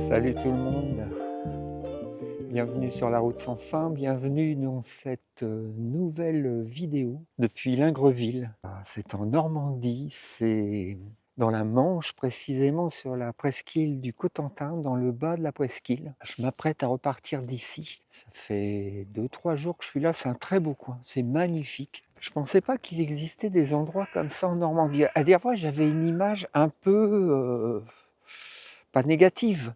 Salut tout le monde, bienvenue sur la route sans fin, bienvenue dans cette nouvelle vidéo depuis Lingreville. C'est en Normandie, c'est dans la Manche précisément sur la presqu'île du Cotentin, dans le bas de la presqu'île. Je m'apprête à repartir d'ici, ça fait 2-3 jours que je suis là, c'est un très beau coin, c'est magnifique. Je pensais pas qu'il existait des endroits comme ça en Normandie. À dire vrai, j'avais une image un peu, pas négative,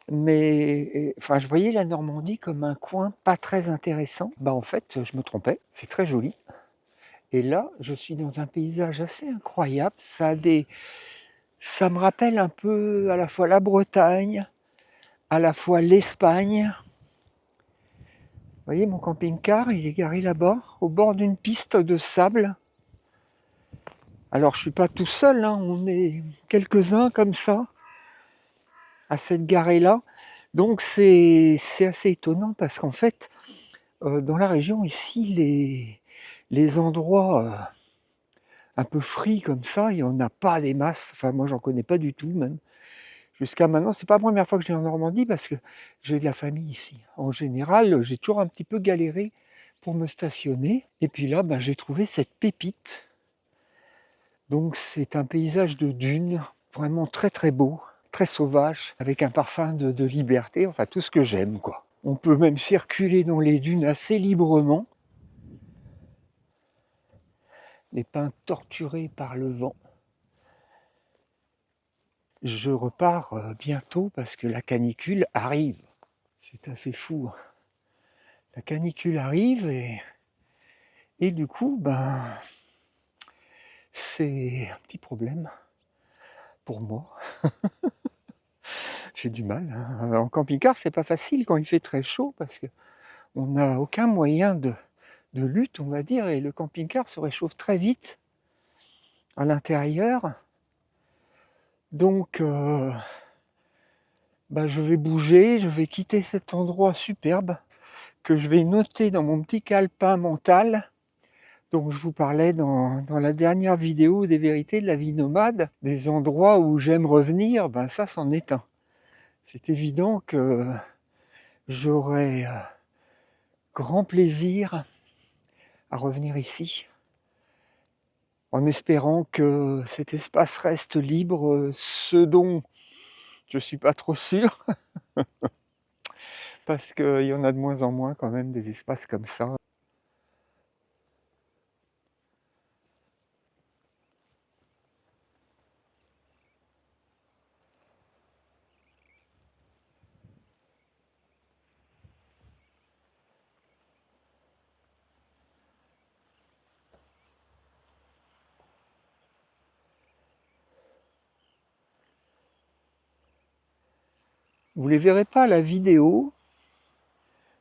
mais enfin, je voyais la Normandie comme un coin pas très intéressant. En fait, je me trompais, c'est très joli. Et là, je suis dans un paysage assez incroyable. Ça me rappelle un peu à la fois la Bretagne, à la fois l'Espagne. Vous voyez, mon camping-car, il est garé là-bas, au bord d'une piste de sable. Alors, je suis pas tout seul, hein, on est quelques-uns comme ça, à cette garée-là. Donc, c'est assez étonnant parce qu'en fait, dans la région ici, les endroits un peu free comme ça, il n'y en a pas des masses. Enfin, moi, j'en connais pas du tout même. Jusqu'à maintenant, c'est pas la première fois que je viens en Normandie parce que j'ai de la famille ici. En général, j'ai toujours un petit peu galéré pour me stationner. Et puis là, j'ai trouvé cette pépite. Donc, c'est un paysage de dunes, vraiment très très beau, très sauvage, avec un parfum de liberté. Enfin, tout ce que j'aime, quoi. On peut même circuler dans les dunes assez librement. Les pins torturés par le vent. Je repars bientôt parce que la canicule arrive. C'est assez fou. La canicule arrive et du coup, c'est un petit problème pour moi. J'ai du mal, hein. En camping-car, c'est pas facile quand il fait très chaud parce qu'on n'a aucun moyen de lutte, on va dire, et le camping-car se réchauffe très vite à l'intérieur. Donc, je vais bouger, je vais quitter cet endroit superbe que je vais noter dans mon petit calepin mental. Donc je vous parlais dans la dernière vidéo des vérités de la vie nomade, des endroits où j'aime revenir, ça c'en est un. C'est évident que j'aurai grand plaisir à revenir ici, en espérant que cet espace reste libre, ce dont je suis pas trop sûr, parce qu'il y en a de moins en moins quand même des espaces comme ça. Vous les verrez pas à la vidéo,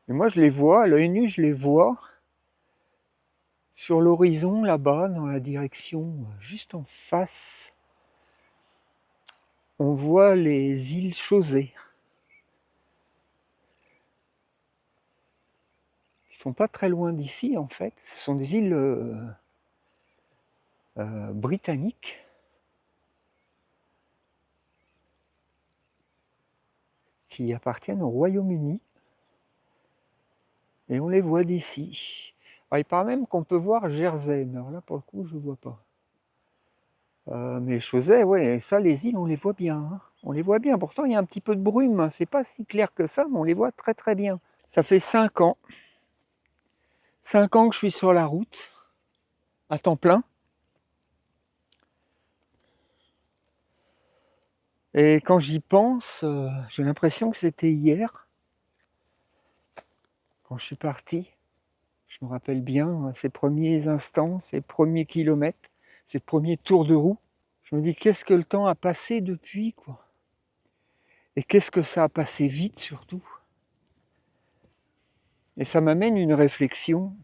mais moi je les vois, à l'œil nu je les vois. Sur l'horizon, là-bas, dans la direction juste en face, on voit les îles Chausey. Ils ne sont pas très loin d'ici, en fait. Ce sont des îles britanniques. Qui appartiennent au Royaume-Uni. Et on les voit d'ici. Alors, il paraît même qu'on peut voir Jersey, mais alors là, pour le coup, je ne vois pas. Mais Chausey, ouais, ça, les îles, on les voit bien. Hein. On les voit bien. Pourtant, il y a un petit peu de brume. C'est pas si clair que ça, mais on les voit très très bien. Ça fait 5 ans. 5 ans que je suis sur la route, à temps plein. Et quand j'y pense, j'ai l'impression que c'était hier. Quand je suis parti, je me rappelle bien ces premiers instants, ces premiers kilomètres, ces premiers tours de roue. Je me dis, qu'est-ce que le temps a passé depuis, quoi. Et qu'est-ce que ça a passé vite, surtout. Et ça m'amène une réflexion.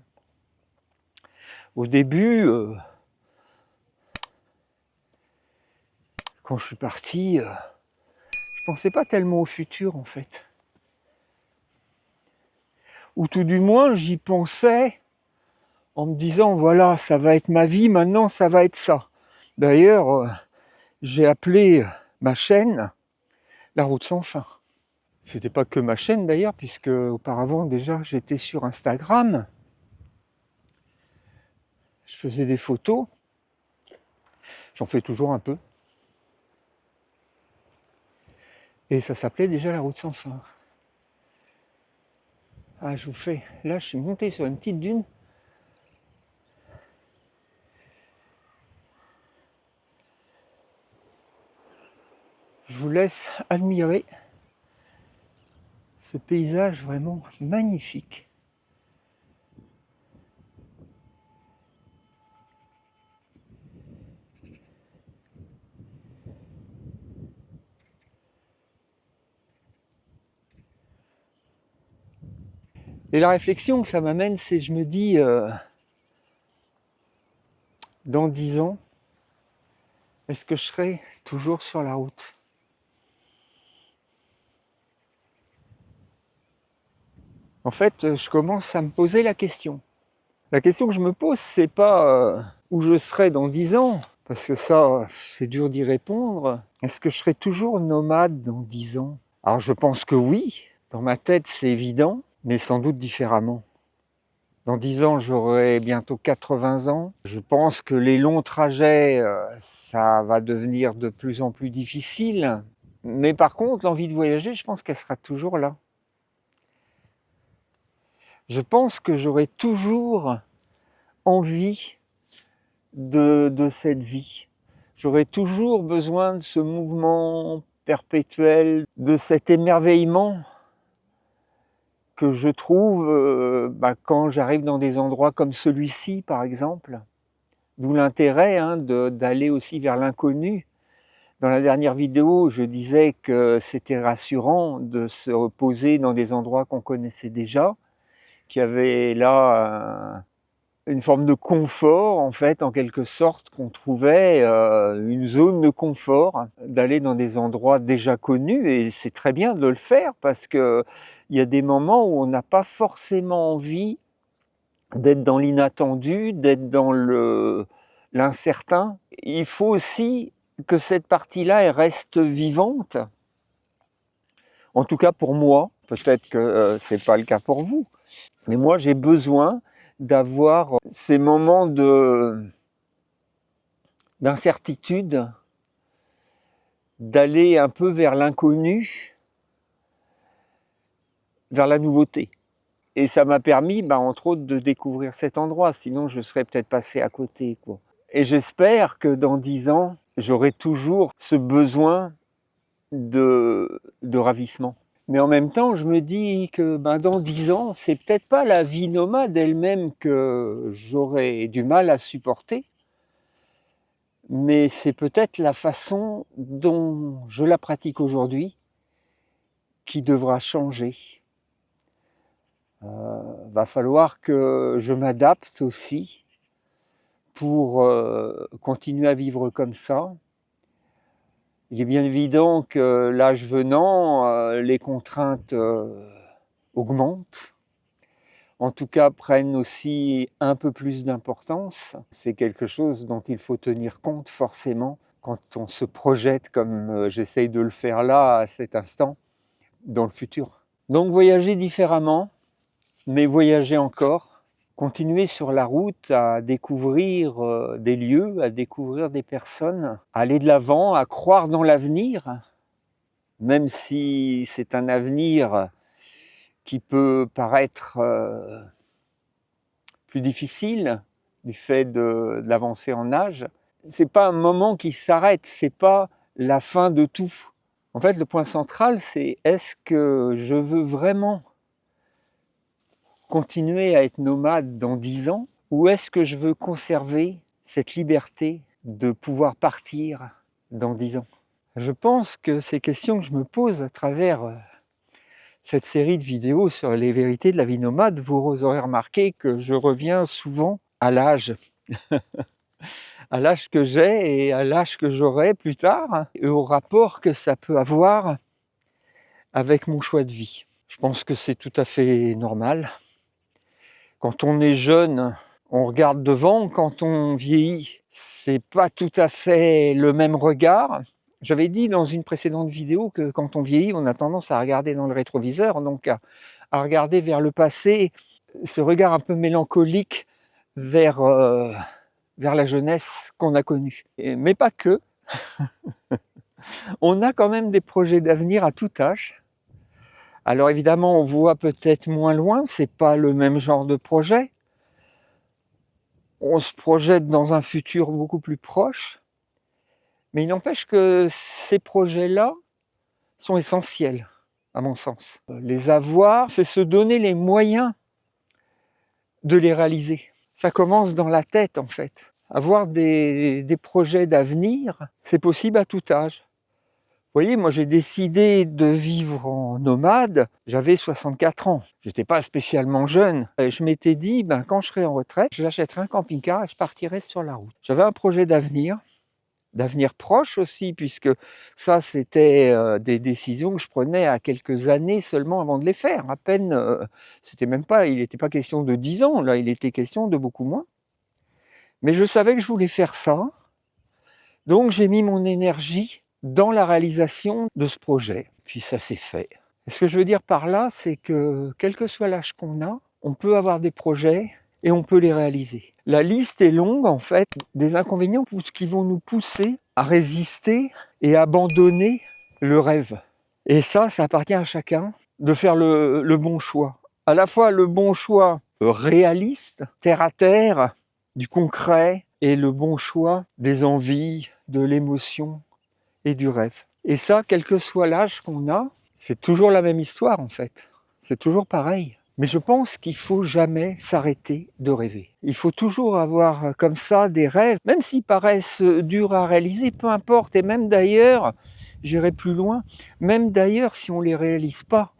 Au début, quand je suis parti, je pensais pas tellement au futur, en fait. Ou tout du moins, j'y pensais en me disant, voilà, ça va être ma vie, maintenant, ça va être ça. D'ailleurs, j'ai appelé ma chaîne La Route Sans Fin. C'était pas que ma chaîne d'ailleurs, puisque auparavant déjà j'étais sur Instagram. Je faisais des photos. J'en fais toujours un peu. Et ça s'appelait déjà La Route sans fin. Ah, je vous fais. Là, je suis monté sur une petite dune. Je vous laisse admirer ce paysage vraiment magnifique. Et la réflexion que ça m'amène, c'est je me dis, dans 10 ans, est-ce que je serai toujours sur la route? En fait, je commence à me poser la question. La question que je me pose, c'est pas où je serai dans 10 ans, parce que ça, c'est dur d'y répondre. Est-ce que je serai toujours nomade dans 10 ans? Alors je pense que oui, dans ma tête c'est évident, mais sans doute différemment. Dans 10 ans, j'aurai bientôt 80 ans. Je pense que les longs trajets, ça va devenir de plus en plus difficile. Mais par contre, l'envie de voyager, je pense qu'elle sera toujours là. Je pense que j'aurai toujours envie de cette vie. J'aurai toujours besoin de ce mouvement perpétuel, de cet émerveillement que je trouve quand j'arrive dans des endroits comme celui-ci, par exemple. D'où l'intérêt d'aller aussi vers l'inconnu. Dans la dernière vidéo, je disais que c'était rassurant de se reposer dans des endroits qu'on connaissait déjà, qu'il y avait là une forme de confort, en fait, en quelque sorte, qu'on trouvait une zone de confort, d'aller dans des endroits déjà connus, et c'est très bien de le faire, parce qu'il y a des moments où on n'a pas forcément envie d'être dans l'inattendu, d'être dans l'incertain. Il faut aussi que cette partie-là elle reste vivante. En tout cas pour moi, peut-être que c'est pas le cas pour vous, mais moi j'ai besoin d'avoir ces moments d'incertitude, d'aller un peu vers l'inconnu, vers la nouveauté. Et ça m'a permis, entre autres, de découvrir cet endroit, sinon je serais peut-être passé à côté, quoi. Et j'espère que dans 10 ans, j'aurai toujours ce besoin de ravissement. Mais en même temps, je me dis que dans 10 ans, c'est peut-être pas la vie nomade elle-même que j'aurai du mal à supporter, mais c'est peut-être la façon dont je la pratique aujourd'hui qui devra changer. Va falloir que je m'adapte aussi pour continuer à vivre comme ça. Il est bien évident que l'âge venant, les contraintes augmentent, en tout cas prennent aussi un peu plus d'importance. C'est quelque chose dont il faut tenir compte forcément quand on se projette, comme j'essaye de le faire là, à cet instant, dans le futur. Donc voyager différemment, mais voyager encore, continuer sur la route à découvrir des lieux, à découvrir des personnes, à aller de l'avant, à croire dans l'avenir, même si c'est un avenir qui peut paraître plus difficile du fait de l'avancée en âge. C'est pas un moment qui s'arrête, c'est pas la fin de tout. En fait, le point central, c'est est-ce que je veux vraiment continuer à être nomade dans 10 ans, ou est-ce que je veux conserver cette liberté de pouvoir partir dans 10 ans? Je pense que ces questions que je me pose à travers cette série de vidéos sur les vérités de la vie nomade, vous aurez remarqué que je reviens souvent à l'âge. À l'âge que j'ai et à l'âge que j'aurai plus tard, et au rapport que ça peut avoir avec mon choix de vie. Je pense que c'est tout à fait normal. Quand on est jeune, on regarde devant. Quand on vieillit, c'est pas tout à fait le même regard. J'avais dit dans une précédente vidéo que quand on vieillit, on a tendance à regarder dans le rétroviseur, donc à regarder vers le passé, ce regard un peu mélancolique vers, vers la jeunesse qu'on a connue. Mais pas que. On a quand même des projets d'avenir à tout âge. Alors évidemment, on voit peut-être moins loin, c'est pas le même genre de projet. On se projette dans un futur beaucoup plus proche, mais il n'empêche que ces projets-là sont essentiels, à mon sens. Les avoir, c'est se donner les moyens de les réaliser. Ça commence dans la tête, en fait. Avoir des projets d'avenir, c'est possible à tout âge. Vous voyez, moi j'ai décidé de vivre en nomade, j'avais 64 ans. J'étais pas spécialement jeune. Et je m'étais dit, quand je serai en retraite, j'achèterai un camping-car et je partirai sur la route. J'avais un projet d'avenir proche aussi, puisque ça c'était des décisions que je prenais à quelques années seulement avant de les faire. À peine, c'était même pas, il n'était pas question de 10 ans, là il était question de beaucoup moins. Mais je savais que je voulais faire ça, donc j'ai mis mon énergie dans la réalisation de ce projet. Puis ça s'est fait. Et ce que je veux dire par là, c'est que quel que soit l'âge qu'on a, on peut avoir des projets et on peut les réaliser. La liste est longue en fait des inconvénients qui vont nous pousser à résister et abandonner le rêve. Et ça appartient à chacun de faire le bon choix. À la fois le bon choix réaliste, terre à terre, du concret, et le bon choix des envies, de l'émotion et du rêve. Et ça, quel que soit l'âge qu'on a, c'est toujours la même histoire en fait. C'est toujours pareil. Mais je pense qu'il ne faut jamais s'arrêter de rêver. Il faut toujours avoir comme ça des rêves, même s'ils paraissent durs à réaliser, peu importe. Et même d'ailleurs, j'irai plus loin, même d'ailleurs si on ne les réalise pas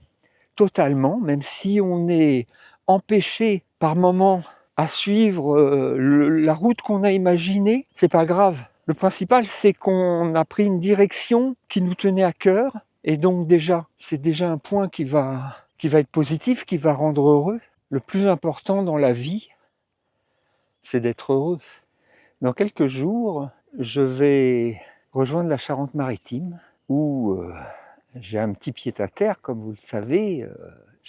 totalement, même si on est empêché par moments à suivre la route qu'on a imaginée, c'est pas grave. Le principal, c'est qu'on a pris une direction qui nous tenait à cœur, et donc déjà, c'est déjà un point qui va être positif, qui va rendre heureux. Le plus important dans la vie, c'est d'être heureux. Dans quelques jours, je vais rejoindre la Charente-Maritime, où j'ai un petit pied-à-terre, comme vous le savez.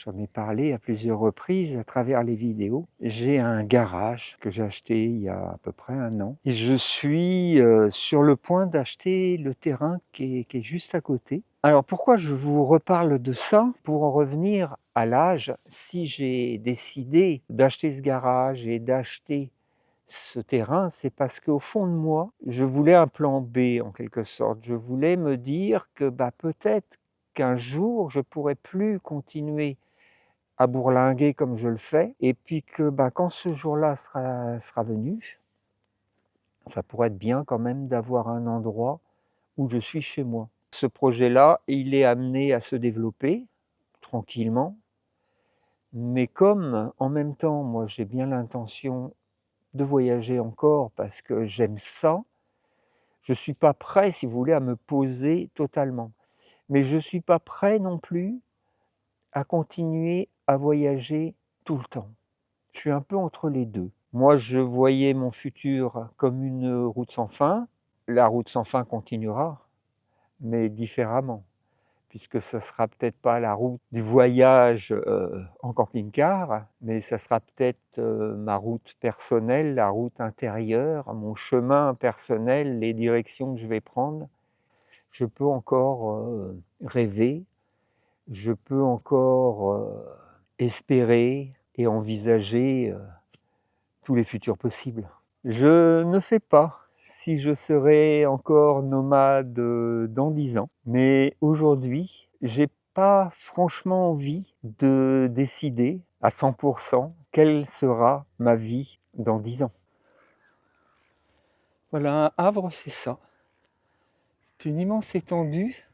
J'en ai parlé à plusieurs reprises à travers les vidéos. J'ai un garage que j'ai acheté il y a à peu près 1 an. Et je suis sur le point d'acheter le terrain qui est juste à côté. Alors pourquoi je vous reparle de ça? Pour en revenir à l'âge, si j'ai décidé d'acheter ce garage et d'acheter ce terrain, c'est parce qu'au fond de moi, je voulais un plan B en quelque sorte. Je voulais me dire que peut-être qu'un jour, je pourrais plus continuer à bourlinguer comme je le fais, et puis que quand ce jour-là sera venu, ça pourrait être bien quand même d'avoir un endroit où je suis chez moi. Ce projet-là, il est amené à se développer tranquillement, mais comme en même temps, moi j'ai bien l'intention de voyager encore parce que j'aime ça, je ne suis pas prêt, si vous voulez, à me poser totalement. Mais je ne suis pas prêt non plus à continuer à voyager tout le temps. Je suis un peu entre les deux. Moi, je voyais mon futur comme une route sans fin. La route sans fin continuera, mais différemment, puisque ça ne sera peut-être pas la route du voyage en camping-car, mais ça sera peut-être ma route personnelle, la route intérieure, mon chemin personnel, les directions que je vais prendre. Je peux encore rêver, je peux encore espérer et envisager tous les futurs possibles. Je ne sais pas si je serai encore nomade dans 10 ans, mais aujourd'hui, j'ai pas franchement envie de décider à 100% quelle sera ma vie dans 10 ans. Voilà, un havre, c'est ça. C'est une immense étendue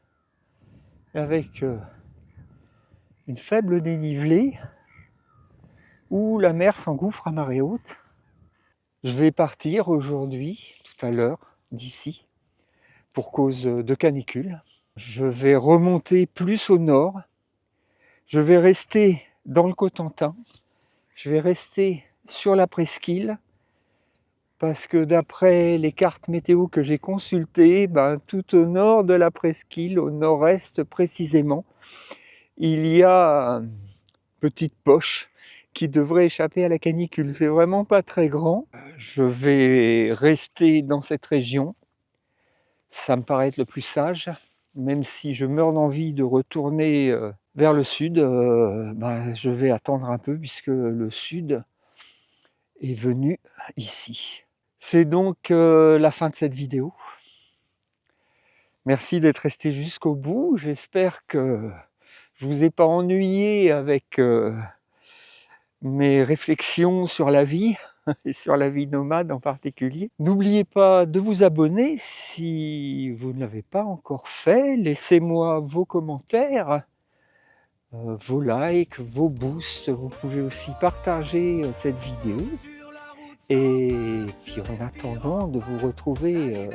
avec une faible dénivelée où la mer s'engouffre à marée haute. Je vais partir aujourd'hui, tout à l'heure, d'ici, pour cause de canicule. Je vais remonter plus au nord. Je vais rester dans le Cotentin. Je vais rester sur la presqu'île parce que d'après les cartes météo que j'ai consultées, tout au nord de la presqu'île, au nord-est précisément, il y a une petite poche qui devrait échapper à la canicule. C'est vraiment pas très grand. Je vais rester dans cette région. Ça me paraît être le plus sage, même si je meurs d'envie de retourner vers le sud, je vais attendre un peu puisque le sud est venu ici. C'est donc la fin de cette vidéo. Merci d'être resté jusqu'au bout. J'espère que je vous ai pas ennuyé avec mes réflexions sur la vie et sur la vie nomade en particulier. N'oubliez pas de vous abonner si vous ne l'avez pas encore fait. Laissez-moi vos commentaires, vos likes, vos boosts. Vous pouvez aussi partager cette vidéo. Et puis en attendant de vous retrouver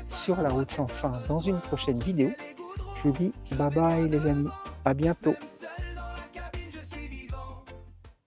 sur la route sans fin dans une prochaine vidéo, je vous dis bye bye les amis, à bientôt.